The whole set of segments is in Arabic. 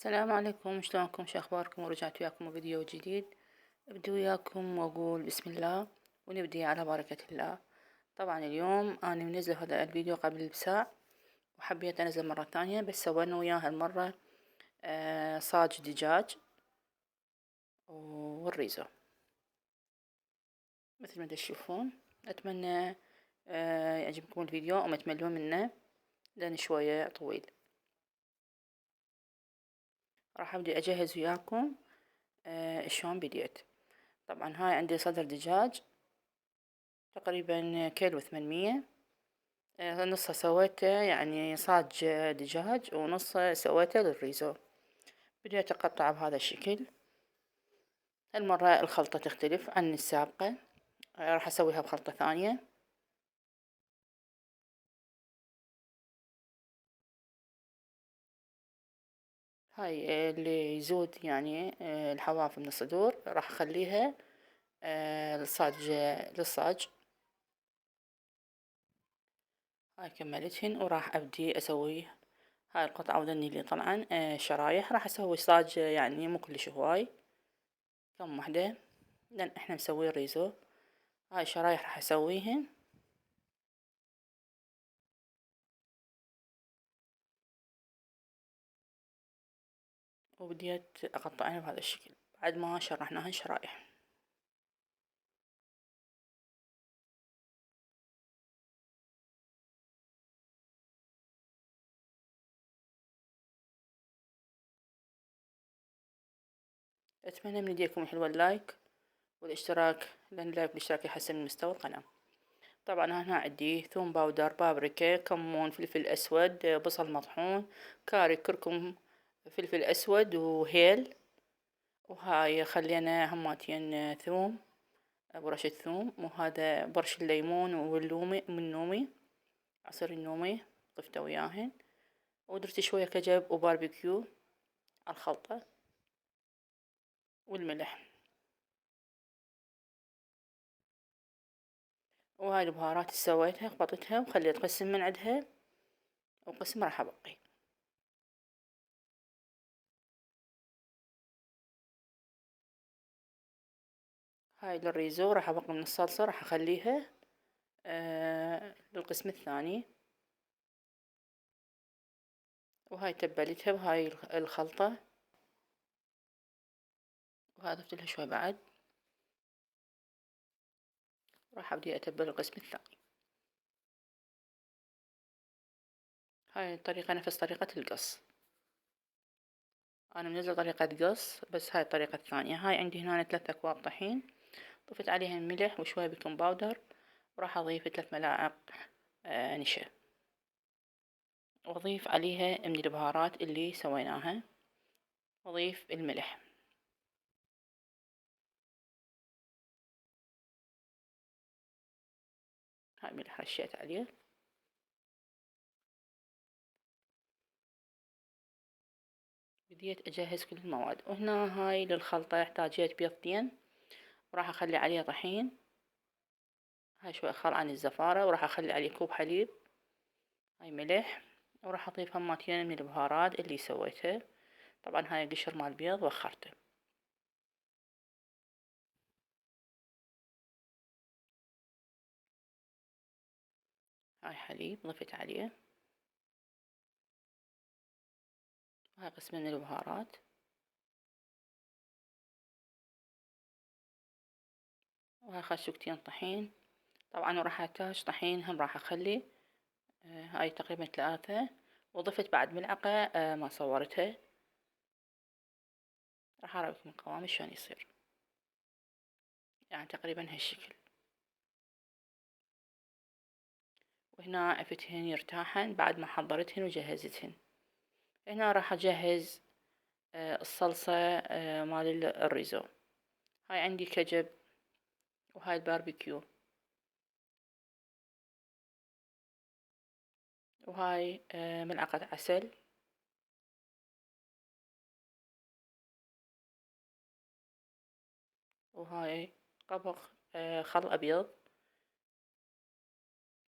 السلام عليكم، شلونكم؟ شو اخباركم؟ ورجعت وياكم فيديو جديد. ابدي وياكم واقول بسم الله ونبدي على بركة الله. طبعا اليوم انا منزله هذا الفيديو قبل بساعة وحبيت انزل مرة ثانية، بس سوينا وياه هالمرة صاج دجاج والريزو مثل ما تشوفون. اتمنى يعجبكم الفيديو وما تملون منه لان شوية طويل. راح ابدي اجهز وياكم شلون بديت. طبعا هاي عندي صدر دجاج تقريبا كيلو 800. نصها سويته يعني صاج دجاج ونصه سويته للريزو. بديت أقطعه بهذا الشكل. هالمرة الخلطة تختلف عن السابقة. راح أسويها بخلطة ثانية. هاي اللي يزود يعني الحواف من الصدور راح أخليها للصاج. هاي كملتهن وراح أبدي أسوي هاي القطعة وذني اللي طلعن شرايح. راح أسوي صاج يعني مو كلش هواي، كم وحدة لأن إحنا مسوي ريزو. هاي شرايح راح أسويهن وبديت أقطعهن بهذا الشكل بعد ما شرحناهن شرايح. أتمنى من يديكم الحلوة اللايك والاشتراك، لأن اللايك والاشتراك يحسن من مستوى القناة. طبعا هنا عندي ثوم باودر، بابريكا، كمون، فلفل أسود، بصل مطحون، كاري، كركم، فلفل أسود وهيل. وهاي خلينا هماتين ثوم، برشة ثوم، وهذا برش الليمون واللومي من نومي، عصير النومي ضفته وياهن، ودرت شوية كجب وباربيكيو على الخلطة والملح. وهاي البهارات اللي سويتها خبطتها وخليت قسم من عندها وقسم راح أبقي. هاي للريزو راح أبقي من الصلصة، راح أخليها للقسم الثاني. وهاي تبلتها بهاي الخلطة، وهذا ضفت لها شوي بعد. راح أبدي أتبل القسم الثاني. هاي الطريقة نفس طريقة القص. أنا منزلة طريقة قص، بس هاي الطريقة الثانية. هاي عندي هنا 3 أكواب طحين، ضفت عليها ملح وشوية بيكنج باودر، وراح أضيف 3 ملاعق نشا، وأضيف عليها من البهارات اللي سويناها، وأضيف الملح. هاي ملح رشيت عليه. بديت أجهز كل المواد. وهنا هاي للخلطة احتاجيت بيضتين، وراح أخلي عليه طحين. هاي شوي خل عن الزفارة، وراح أخلي عليه كوب حليب. هاي ملح، وراح أضيف هماتين من البهارات اللي سويتها. طبعا هاي قشر مال بيض وخرته. هاي حليب ضفت عليه. هاي قسم من البهارات. وهاي خشوكتين طحين. طبعا راح أحتاج طحين هم راح أخلي هاي تقريبا 3. وضفت بعد ملعقة ما صورتها. راح أراويكم القوام شلون يصير، يعني تقريبا هالشكل. وهنا عفتهن يرتاحن بعد ما حضرتهن وجهزتهن. هنا راح أجهز الصلصة مال الريزو. هاي عندي كجب، وهاي الباربيكيو، وهاي ملعقة عسل، وهاي قبق خل أبيض.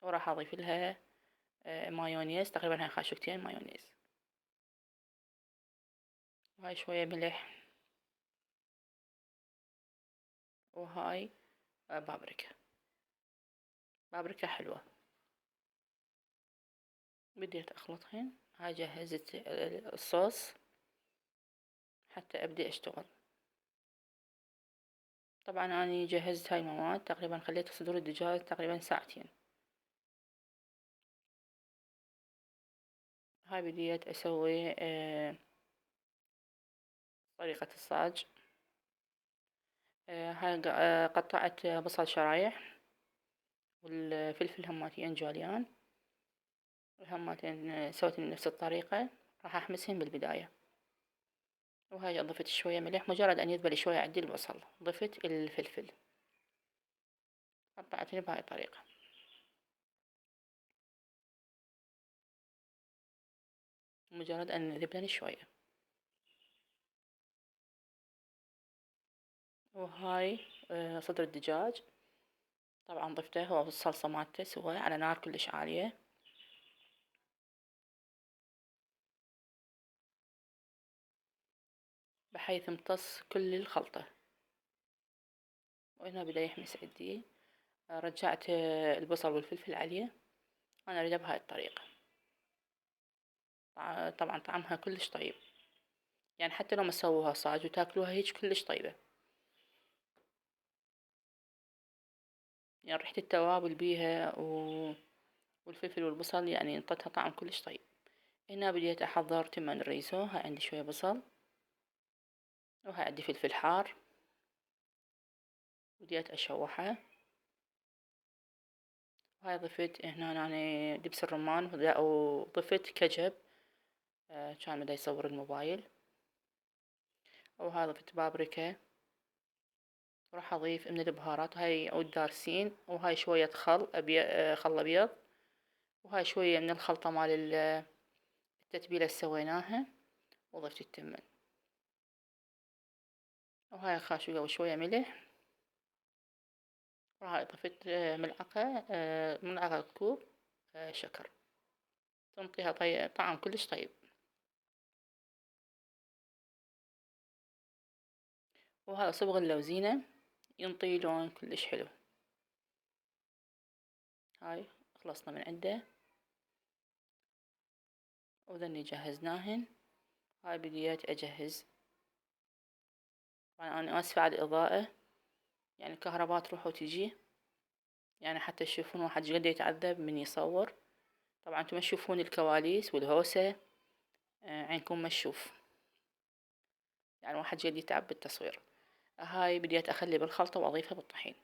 وراح أضيف لها مايونيز، تقريبا هاي خاشوقتين مايونيز. وهاي شوية ملح، وهاي بابريكا. بابريكا حلوة. بديت أخلطهن. هاي جهزت الصوص حتى أبدي أشتغل. طبعا أنا جهزت هاي المواد، تقريبا خليت صدور الدجاج تقريبا ساعتين. هاي بديت أسوي طريقة الصاج. هاي قطعت بصل شرايح، والفلفل هماتين جوليان، هماتين سويت من نفس الطريقة. راح أحمسهن بالبداية. وهاي ضفت شوية ملح، مجرد أن يذبل شوية عندي البصل ضفت الفلفل، قطعتني بهاي الطريقة. مجرد أن ذبلن شوية. وهاي صدر الدجاج، طبعا ضفته هو الصلصة مالته سوا على نار كلش عالية. بحيث امتص كل الخلطة. وهنا بدأ يحمس عندي. رجعت البصل والفلفل عليه. أنا أريده بهاي الطريقة. طبعا طعمها كلش طيب، يعني حتى لو ما سووها صاج وتاكلوها هيج كلش طيبة. يعني ريحة التوابل بيها والفلفل والبصل يعني انطتها طعم كلش طيب. هنا بديت أحضر تمن الريزو. هاي عندي شوية بصل، وهاي عندي فلفل حار. بديت أشوحه. وهاي ضفت هنا أنا دبس الرمان، وضفت كجب. كان بدا يصور الموبايل. وهاي ضفت بابريكا. وراح أضيف من البهارات. هاي عود دارسين، وهاي شوية خل خل أبيض، وهاي شوية من الخلطة مال التتبيلة اللي سويناها. وضفت التمن. وهاي خاشوقة وشوية ملح. وهاي ضفت ملعقة كوب شكر. تنطيها طعم كلش طيب. وهذا صبغ اللوزينة ينطي لون كلش حلو. هاي خلصنا من عنده. وذني جهزناهن. هاي بديت أجهز. طبعا أنا آسفة على الإضاءة، يعني الكهرباء تروح وتجي، يعني حتى تشوفون واحد قد يتعذب من يصور. طبعا انتم ما تشوفون الكواليس والهوسة. عينكم ما تشوف، يعني واحد قد يتعب بالتصوير. هاي بديت أخلي بالخلطة وأضيفها بالطحين.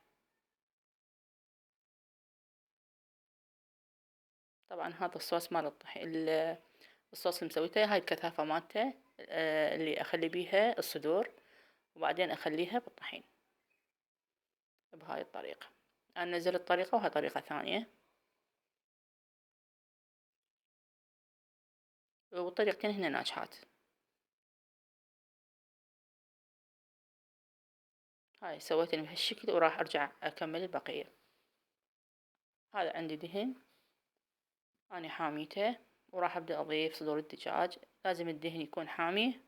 طبعا هذا الصوص مال الطحين، الصوص اللي مسويته. هاي الكثافة مالته اللي أخلي بيها الصدور، وبعدين أخليها بالطحين بهاي الطريقة. أنا نزلت طريقة وهاي طريقة ثانية، والطريقتين هنا ناجحات. هاي سويتني بهالشكل، وراح أرجع أكمل البقية. هذا عندي دهن أنا حاميته، وراح أبدأ أضيف صدور الدجاج. لازم الدهن يكون حامي،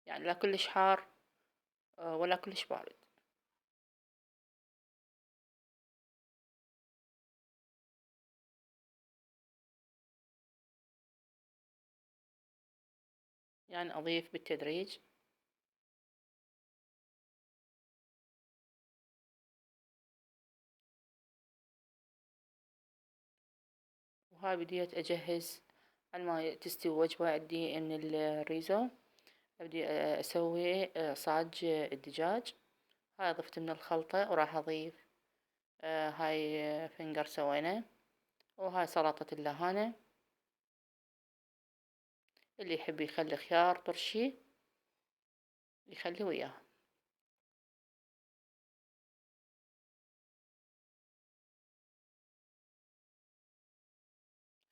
يعني لا كلش حار ولا كلش بارد. يعني أضيف بالتدريج. وهاي بديت أجهز على ما تستوي وجبة عندي من الريزو. أبدي أسوي صاج الدجاج. هاي ضفت من الخلطة، وراح أضيف هاي فنجر سوينه. وهاي سلطة اللهانة. اللي يحب يخلي خيار طرشي يخلي وياه.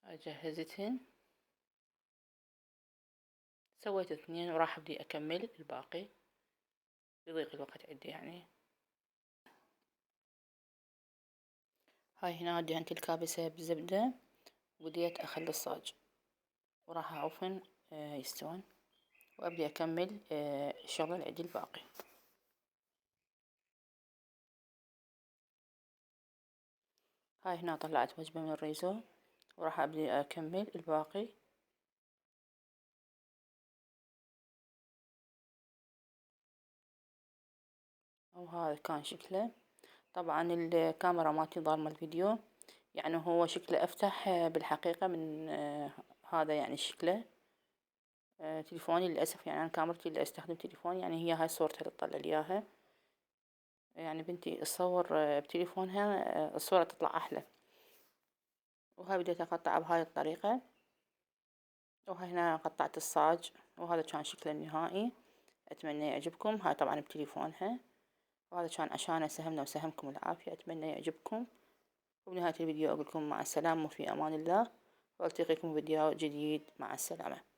هاي جهزتهن. سويت اثنين، وراح أبدي أكمل الباقي بضيق الوقت عندي يعني. هاي هنا دهنت الكابسة بالزبدة، وبديت أخلي الصاج، وراح أعفن يستوون، وأبدي أكمل الشغل اللي عندي الباقي. هاي هنا طلعت وجبة من الريزو، وراح أبدي أكمل الباقي. وهذا كان شكله. طبعا الكاميرا مالتي ظالمة الفيديو، يعني هو شكله أفتح بالحقيقة من هذا يعني شكله. تليفوني للأسف، يعني أنا كاميرتي اللي أستخدم تليفوني، يعني هي هاي صورتها اللي تطلع لي إياها. يعني بنتي تصور بتليفونها الصورة تطلع أحلى. وهاي بديت أقطعها بهاي الطريقة، وهاي هنا قطعت الصاج، وهذا كان شكله النهائي. أتمنى يعجبكم. هاي طبعا بتليفونها، وهذا كان عشان سهمنا وسهمكم العافية. أتمنى يعجبكم. وبنهاية الفيديو أقولكم مع السلامة وفي أمان الله، وألتقيكم في فيديو جديد. مع السلامة.